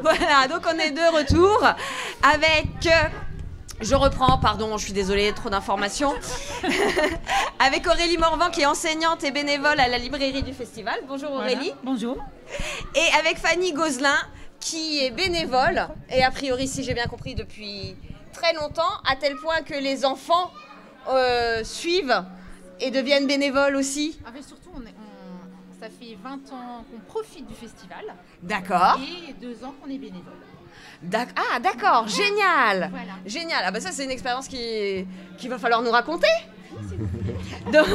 Voilà, donc on est de retour avec... je reprends, pardon, je suis désolée, trop d'informations. Avec Aurélie Morvan, qui est enseignante et bénévole à la librairie du festival. Bonjour Aurélie. Voilà. Bonjour. Et avec Fanny Gauzelin, qui est bénévole, et a priori, si j'ai bien compris, depuis très longtemps, à tel point que les enfants suivent et deviennent bénévoles aussi. Ah, mais surtout, ça fait 20 ans qu'on profite du festival. D'accord. Et 2 ans qu'on est bénévole. Ah, d'accord, génial. Voilà. Génial. Ah bah ça, c'est une expérience qu'il va falloir nous raconter. Donc,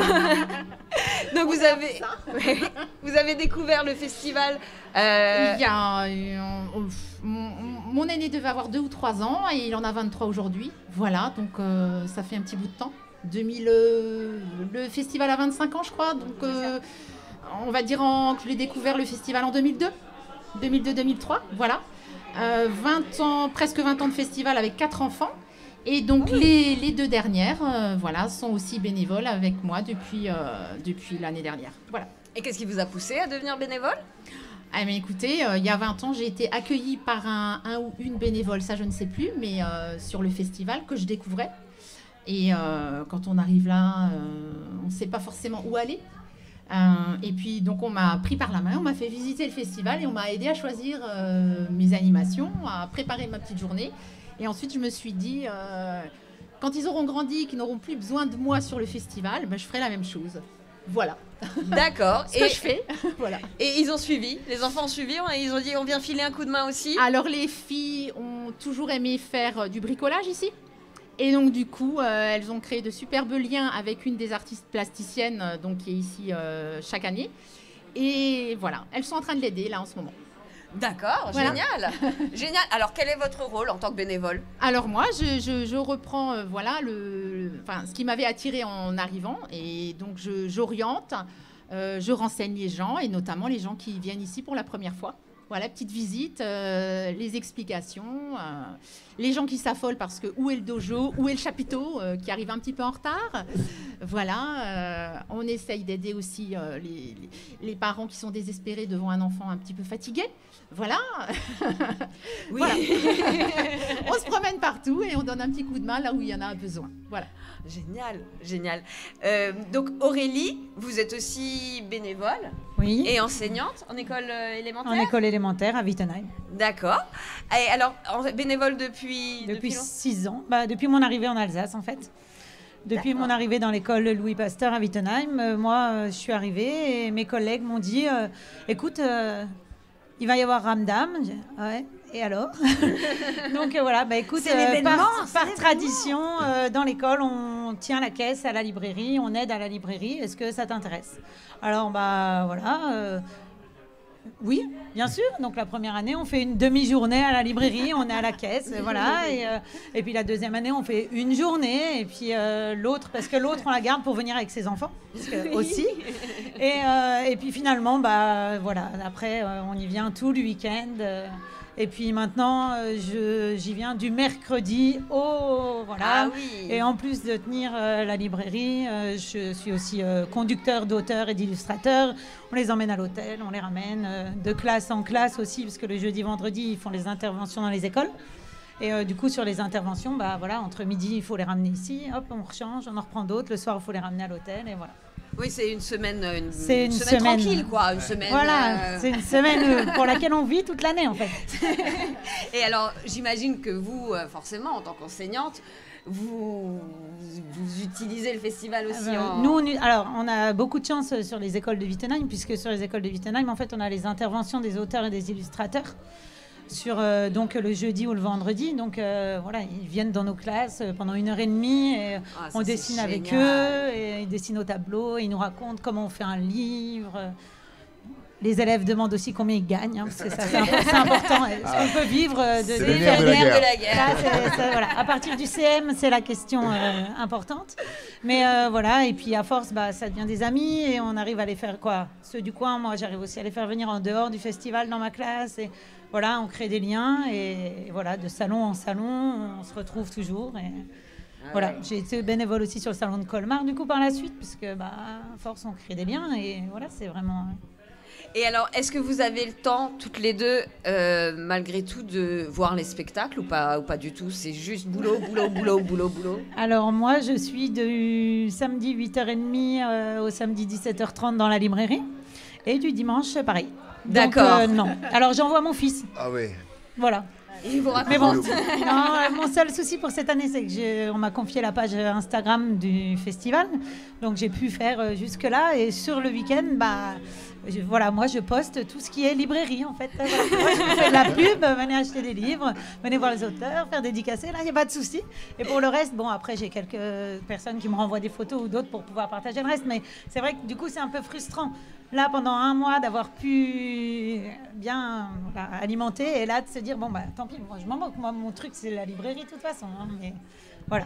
donc vous avez découvert le festival. Il y a, mon aîné devait avoir 2 ou 3 ans et il en a 23 aujourd'hui. Voilà, donc ça fait un petit bout de temps. Le festival a 25 ans, je crois. Donc on va dire que je l'ai découvert le festival en 2002. 2002-2003, voilà. 20 ans, presque 20 ans de festival avec 4 enfants. Et donc les 2 dernières voilà, sont aussi bénévoles avec moi depuis l'année dernière. Voilà. Et qu'est-ce qui vous a poussé à devenir bénévole ? Ah, mais écoutez, il y a 20 ans, j'ai été accueillie par un ou une bénévole, ça je ne sais plus, mais sur le festival que je découvrais. Et quand on arrive là, on ne sait pas forcément où aller. Et puis donc on m'a pris par la main, on m'a fait visiter le festival et on m'a aidé à choisir mes animations, à préparer ma petite journée. Et ensuite je me suis dit, quand ils auront grandi, qu'ils n'auront plus besoin de moi sur le festival, ben, je ferai la même chose. Voilà. D'accord. Ce que je fais. Voilà. Et ils ont suivi, les enfants ont suivi, ils ont dit on vient filer un coup de main aussi. Alors les filles ont toujours aimé faire du bricolage ici. Et donc du coup, elles ont créé de superbes liens avec une des artistes plasticiennes donc, qui est ici chaque année. Et voilà, elles sont en train de l'aider là en ce moment. D'accord, voilà. Génial. Génial. Alors quel est votre rôle en tant que bénévole ? Alors moi, je reprends voilà, ce qui m'avait attirée en arrivant. Et donc j'oriente, je renseigne les gens et notamment les gens qui viennent ici pour la première fois. Voilà, petite visite, les explications, les gens qui s'affolent parce que où est le dojo, où est le chapiteau qui arrive un petit peu en retard. Voilà, on essaye d'aider aussi les parents qui sont désespérés devant un enfant un petit peu fatigué. Voilà. Oui. Voilà. On se promène partout et on donne un petit coup de main là où il y en a besoin. Voilà. Génial, génial. Donc Aurélie, vous êtes aussi bénévole et enseignante en école élémentaire ? En école élémentaire à Wittenheim. D'accord. Et alors, bénévole depuis 6 ans, depuis mon arrivée en Alsace en fait. Depuis mon arrivée dans l'école Louis Pasteur à Wittenheim, moi je suis arrivée et mes collègues m'ont dit écoute, il va y avoir Ramdam. Ouais. Et alors ? Donc voilà, écoute, par tradition, dans l'école, on tient la caisse à la librairie, on aide à la librairie. Est-ce que ça t'intéresse ? Alors, voilà, oui, bien sûr. Donc la première année, on fait une demi-journée à la librairie, on est à la caisse, voilà. Et puis la deuxième année, on fait une journée. Et puis l'autre, parce que l'autre, on la garde pour venir avec ses enfants aussi. Et puis finalement, voilà. Après, on y vient tout le week-end. Et puis maintenant, j'y viens du mercredi au... Voilà. Ah oui. Et en plus de tenir la librairie, je suis aussi conducteur d'auteurs et d'illustrateurs. On les emmène à l'hôtel, on les ramène de classe en classe aussi, parce que le jeudi, vendredi, ils font les interventions dans les écoles. Et du coup, sur les interventions, voilà, entre midi, il faut les ramener ici. Hop, on rechange, on en reprend d'autres. Le soir, il faut les ramener à l'hôtel et voilà. Oui, c'est une semaine tranquille, quoi. Une semaine, voilà, c'est une semaine pour laquelle on vit toute l'année, en fait. Et alors, j'imagine que vous, forcément, en tant qu'enseignante, vous utilisez le festival aussi Nous, on a beaucoup de chance sur les écoles de Wittenheim, puisque sur les écoles de Wittenheim, en fait, on a les interventions des auteurs et des illustrateurs sur donc le jeudi ou le vendredi. Donc voilà, ils viennent dans nos classes pendant 1h30 et on dessine avec eux et ils dessinent au tableau et ils nous racontent comment on fait un livre. Les élèves demandent aussi combien ils gagnent, parce que ça, c'est important. Est-ce qu'on peut vivre de la guerre. Là, voilà. À partir du CM, c'est la question importante. Mais voilà, et puis à force, ça devient des amis et on arrive à les faire ceux du coin. Moi, j'arrive aussi à les faire venir en dehors du festival dans ma classe. Et voilà, on crée des liens et voilà, de salon en salon, on se retrouve toujours. Et voilà, j'ai été bénévole aussi sur le salon de Colmar, du coup, par la suite, puisque à force, on crée des liens et voilà, c'est vraiment... Et alors, est-ce que vous avez le temps, toutes les deux, malgré tout, de voir les spectacles ou pas du tout? C'est juste boulot, boulot, boulot, boulot, boulot. Alors moi, je suis du samedi 8h30 au samedi 17h30 dans la librairie. Et du dimanche, pareil. D'accord. Non. Alors j'envoie mon fils. Ah ouais. Voilà. Il vous Mais bon, raconte. non, mon seul souci pour cette année, c'est que on m'a confié la page Instagram du festival. Donc j'ai pu faire jusque-là. Et sur le week-end, voilà, moi je poste tout ce qui est librairie en fait. Voilà. Moi, je fais de la pub, venez acheter des livres, venez voir les auteurs, faire dédicacer, là il n'y a pas de souci. Et pour le reste, bon après j'ai quelques personnes qui me renvoient des photos ou d'autres pour pouvoir partager le reste, mais c'est vrai que du coup c'est un peu frustrant. Là pendant un mois d'avoir pu bien alimenter et là de se dire bon tant pis, moi je m'en moque, moi mon truc c'est la librairie de toute façon, hein, mais voilà.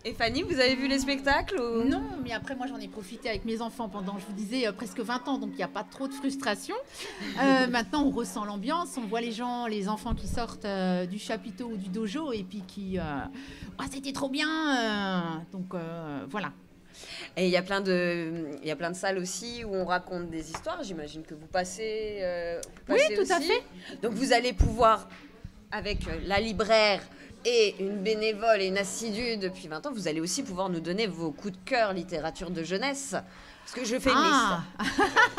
Et Fanny, vous avez vu les spectacles ou... Non, mais après, moi, j'en ai profité avec mes enfants pendant, je vous disais, presque 20 ans, donc il n'y a pas trop de frustration. Maintenant, on ressent l'ambiance, on voit les enfants qui sortent du chapiteau ou du dojo et puis qui... c'était trop bien donc, voilà. Et il y a plein de salles aussi où on raconte des histoires. J'imagine que vous passez Oui, tout aussi. à fait. Donc, vous allez pouvoir, avec la libraire... et une bénévole et une assidue depuis 20 ans, vous allez aussi pouvoir nous donner vos coups de cœur littérature de jeunesse. Parce que je fais une liste.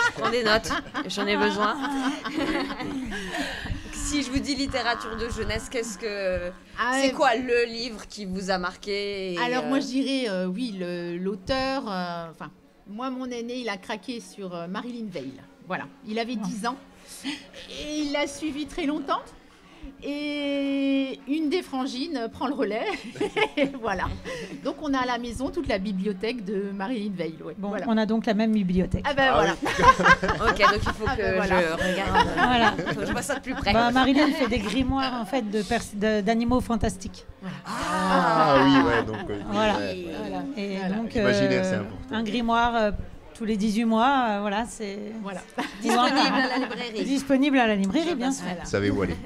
Je prends des notes, j'en ai besoin. Si je vous dis littérature de jeunesse, c'est quoi le livre qui vous a marqué Alors moi je dirais, oui, l'auteur, moi mon aîné, il a craqué sur Marilyn Veil. Voilà, il avait 10 ans et il l'a suivi très longtemps. Et une des frangines prend le relais. Et voilà. Donc, on a à la maison toute la bibliothèque de Marilyn Veil. Ouais. Bon, voilà. on a donc la même bibliothèque. Ah ben voilà. Oui. Ok, donc il faut que je regarde. Voilà. Faut que je vois ça de plus près. Marilyn fait des grimoires en fait d'animaux fantastiques. Voilà. Ah oui, ouais, donc. Voilà. Ouais. Voilà. Et Voilà. donc, L'imaginaire, c'est important. un grimoire tous les 18 mois, voilà, c'est Voilà. Disponible à la librairie. disponible à la librairie, bien sûr. Voilà. Vous savez où aller.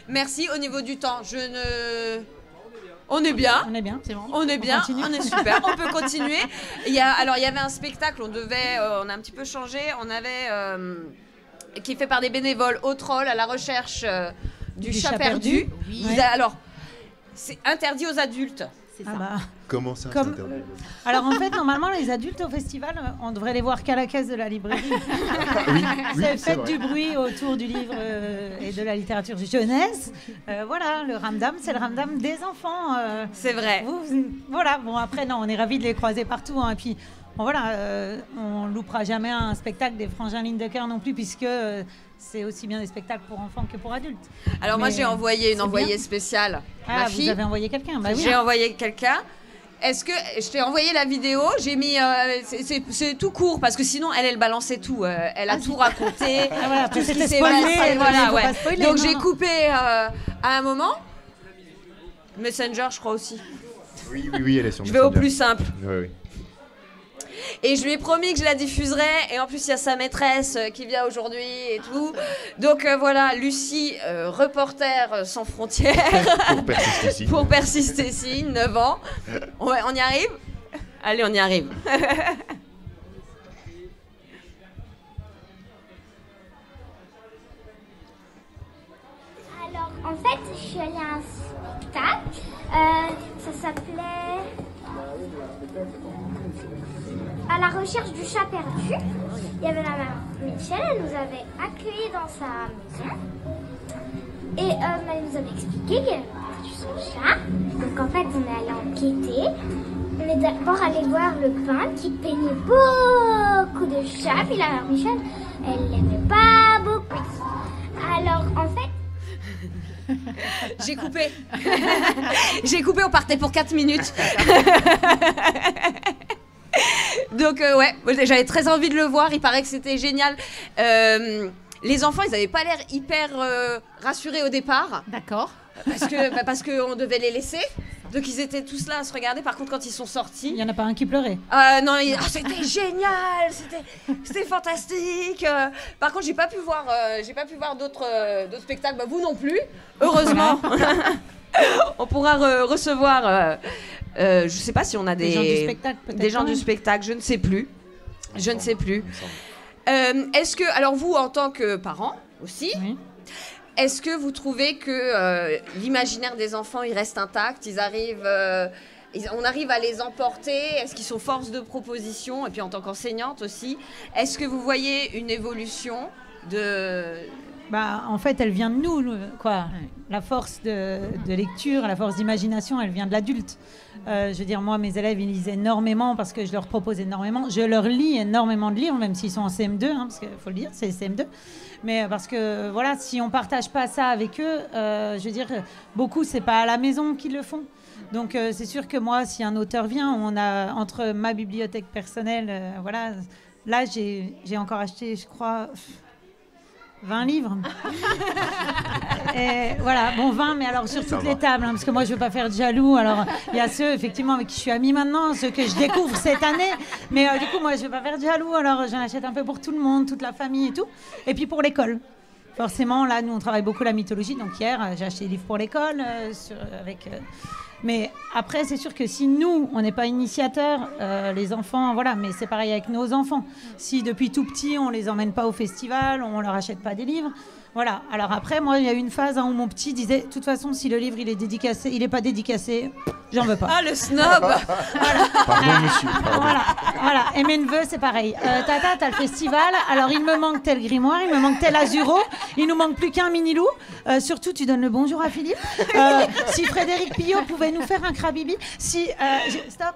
Merci. Au niveau du temps, on est bien. On est bien. C'est bon. On est bien, continue. on est super, on peut continuer. Il y avait un spectacle, on a un petit peu changé, qui est fait par des bénévoles au troll à la recherche du chat perdu. Oui. Alors, c'est interdit aux adultes. C'est ça. Ah bah. Comment ça, Comme- c'est interdit? Alors en fait, normalement, les adultes au festival, on devrait les voir qu'à la caisse de la librairie. Oui, Faites vrai. du bruit autour du livre et de la littérature de jeunesse. Voilà, le ramdam, c'est le ramdam des enfants. C'est vrai. Voilà, bon après, non, on est ravis de les croiser partout. Hein, et puis, bon, voilà, on loupera jamais un spectacle des Frangins Lindecker non plus, puisque c'est aussi bien des spectacles pour enfants que pour adultes. Alors moi, Mais j'ai envoyé une c'est envoyée bien. spéciale. Ah, Ma vous fille, avez envoyé quelqu'un? Bah oui. j'ai envoyé quelqu'un. Est-ce que je t'ai envoyé la vidéo? J'ai mis, c'est tout court parce que sinon elle balançait tout. Elle a tout raconté. Ah, voilà, après, tout ce qui c'était s'est spoilé, passé, il voilà, faut ouais. pas spoiler, Donc non, j'ai non. coupé à un moment. Messenger, je crois aussi. Oui, elle est sur Je vais au Messenger. plus simple. Oui. Et je lui ai promis que je la diffuserais. Et en plus, il y a sa maîtresse qui vient aujourd'hui et tout. Donc voilà, Lucie, reporter sans frontières Pour persister ici. pour persister ici, 9 ans. Ouais, on y arrive? Allez, on y arrive. Alors, en fait, je suis allée à un spectacle. Ça s'appelait À la recherche du chat perdu. Il y avait la mère Michel, elle nous avait accueillis dans sa maison. Et elle nous avait expliqué qu'elle avait perdu son chat. Donc, en fait, on est allé enquêter. On est d'abord allé voir le peintre qui peignait beaucoup de chats. Puis la mère Michel, elle l'aimait pas beaucoup. Alors, en fait, J'ai coupé. J'ai coupé, on partait pour 4 minutes. Donc ouais, j'avais très envie de le voir, il paraît que c'était génial. Les enfants, ils n'avaient pas l'air hyper rassurés au départ, D'accord. parce qu'on devait les laisser. Donc ils étaient tous là à se regarder. Par contre, quand ils sont Il sortis, n'y en a pas un qui pleurait. non, c'était génial, c'était fantastique. Par contre, j'ai pas pu voir d'autres spectacles. Bah, vous non plus, heureusement. On pourra recevoir. Je sais pas si on a Des gens du spectacle, peut-être. des gens quand du même. spectacle. Je ne sais plus. Je ne sais plus. Est-ce que, alors vous, en tant que parent aussi, Oui. est-ce que vous trouvez que l'imaginaire des enfants, il reste intact, ils arrivent, on arrive à les emporter, est-ce qu'ils sont force de proposition? Et puis en tant qu'enseignante aussi, est-ce que vous voyez une évolution de... Bah, en fait, elle vient de nous, quoi. La force de lecture, la force d'imagination, elle vient de l'adulte. Je veux dire, moi, mes élèves, ils lisent énormément parce que je leur propose énormément. Je leur lis énormément de livres, même s'ils sont en CM2, hein, parce qu'il faut le dire, c'est CM2. Mais parce que, voilà, si on partage pas ça avec eux, je veux dire, beaucoup, c'est pas à la maison qu'ils le font. Donc, c'est sûr que moi, si un auteur vient, on a, entre ma bibliothèque personnelle, voilà, là, j'ai encore acheté, je crois... 20 livres. Et voilà, bon 20, mais alors sur toutes les tables, hein, parce que moi je veux pas faire de jaloux. Alors il y a ceux effectivement avec qui je suis amie maintenant, ceux que je découvre cette année. Mais du coup moi je veux pas faire de jaloux, alors j'en achète un peu pour tout le monde, toute la famille et tout. Et puis pour l'école. Forcément, là nous on travaille beaucoup la mythologie, donc hier j'ai acheté des livres pour l'école avec. Mais après, c'est sûr que si nous, on n'est pas initiateurs, les enfants, voilà, mais c'est pareil avec nos enfants. Si depuis tout petit, on les emmène pas au festival, on leur achète pas des livres, voilà. Alors après, moi, il y a eu une phase où mon petit disait, de toute façon, si le livre il est dédicacé, il est pas dédicacé, j'en veux pas. Ah, le snob. Voilà. Pardon, monsieur. Pardon. Voilà. Et mes neveux, c'est pareil. Tata, t'as le festival. Alors, il me manque tel grimoire, il me manque tel azuro. Il nous manque plus qu'un mini-loup. Surtout, tu donnes le bonjour à Philippe. Si Frédéric Pillot pouvait nous faire un crabibi. Si... Stop.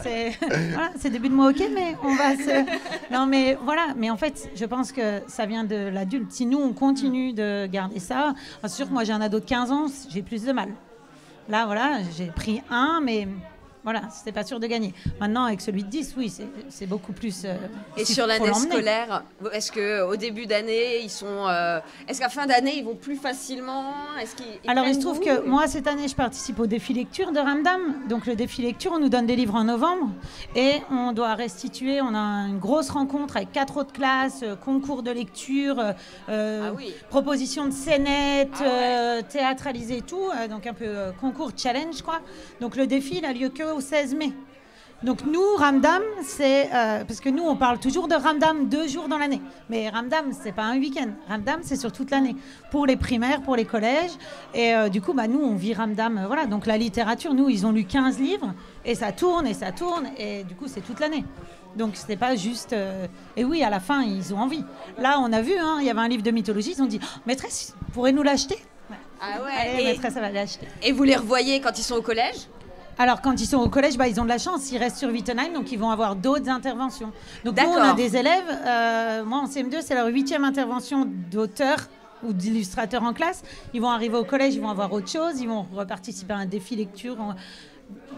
C'est début de mois, ok, mais on va se... Non, mais voilà. Mais en fait, je pense que ça vient de l'adulte. Si nous, on continue de garder ça... C'est sûr que moi, j'ai un ado de 15 ans, j'ai plus de mal. Là, voilà, j'ai pris un, mais voilà, c'était pas sûr de gagner. Maintenant, avec celui de 10, oui, c'est beaucoup plus... Et sur l'année scolaire, est-ce qu'au début d'année, ils sont... est-ce qu'à fin d'année, ils vont plus facilement? Alors, il se trouve que moi, cette année, je participe au défi lecture de Ramdam. Donc, le défi lecture, on nous donne des livres en novembre. Et on doit restituer, on a une grosse rencontre avec 4 autres classes, concours de lecture, proposition de scénette, théâtralisé et tout. Donc, un peu concours challenge, quoi. Donc, le défi, il a lieu que au 16 mai. Donc nous, Ramdam, c'est... parce que nous, on parle toujours de Ramdam 2 jours dans l'année. Mais Ramdam, c'est pas un week-end. Ramdam, c'est sur toute l'année. Pour les primaires, pour les collèges. Et du coup, nous, on vit Ramdam. Voilà. Donc la littérature, nous, ils ont lu 15 livres. Et ça tourne, et ça tourne. Et du coup, c'est toute l'année. Donc c'était pas juste... Et oui, à la fin, ils ont envie. Là, on a vu, hein, il y avait un livre de mythologie. Ils ont dit, maîtresse, pourrez-nous l'acheter? Ah ouais. Allez, maîtresse, ça va l'acheter. Et vous les revoyez quand ils sont au collège? Alors, quand ils sont au collège, ils ont de la chance. Ils restent sur Wittenheim, donc ils vont avoir d'autres interventions. Donc, nous, on a des élèves. Moi, en CM2, c'est leur 8e intervention d'auteur ou d'illustrateur en classe. Ils vont arriver au collège, ils vont avoir autre chose. Ils vont reparticiper à un défi lecture.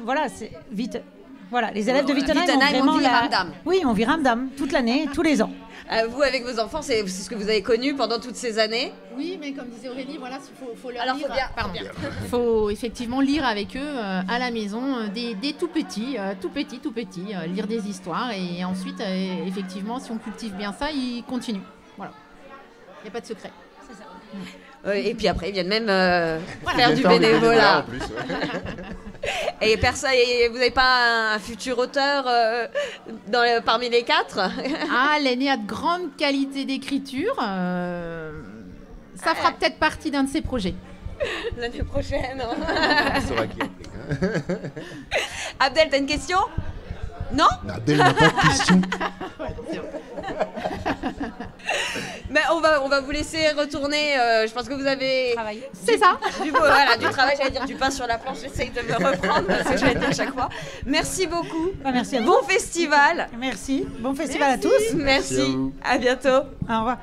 Voilà, c'est vite. Voilà, les élèves de Wittenheim ont vraiment Ramdam. Oui, on vit Ramdam toute l'année, tous les ans. Vous, avec vos enfants, c'est ce que vous avez connu pendant toutes ces années? Oui, mais comme disait Aurélie, voilà, faut leur lire. Il faut effectivement lire avec eux à la maison, des tout petits, lire des histoires. Et ensuite, effectivement, si on cultive bien ça, ils continuent. Voilà. Il n'y a pas de secret. C'est ça. Et puis après, ils viennent même faire du bénévolat. En plus, Et vous n'avez pas un futur auteur parmi les 4? Ah, l'aîné a de grandes qualités d'écriture. Ça fera peut-être partie d'un de ses projets. L'année prochaine. on saura qui a pris. Abdel, t'as une question? Non? Abdel n'a pas de question. Mais on va vous laisser retourner. Je pense que vous avez Travailler. C'est ça. du travail, j'allais dire du pain sur la planche. J'essaye de me reprendre parce que je l'ai dit à chaque fois. Merci beaucoup. Merci à vous. Bon festival. Merci. Bon festival à tous. Merci. Merci à vous. À bientôt. Au revoir.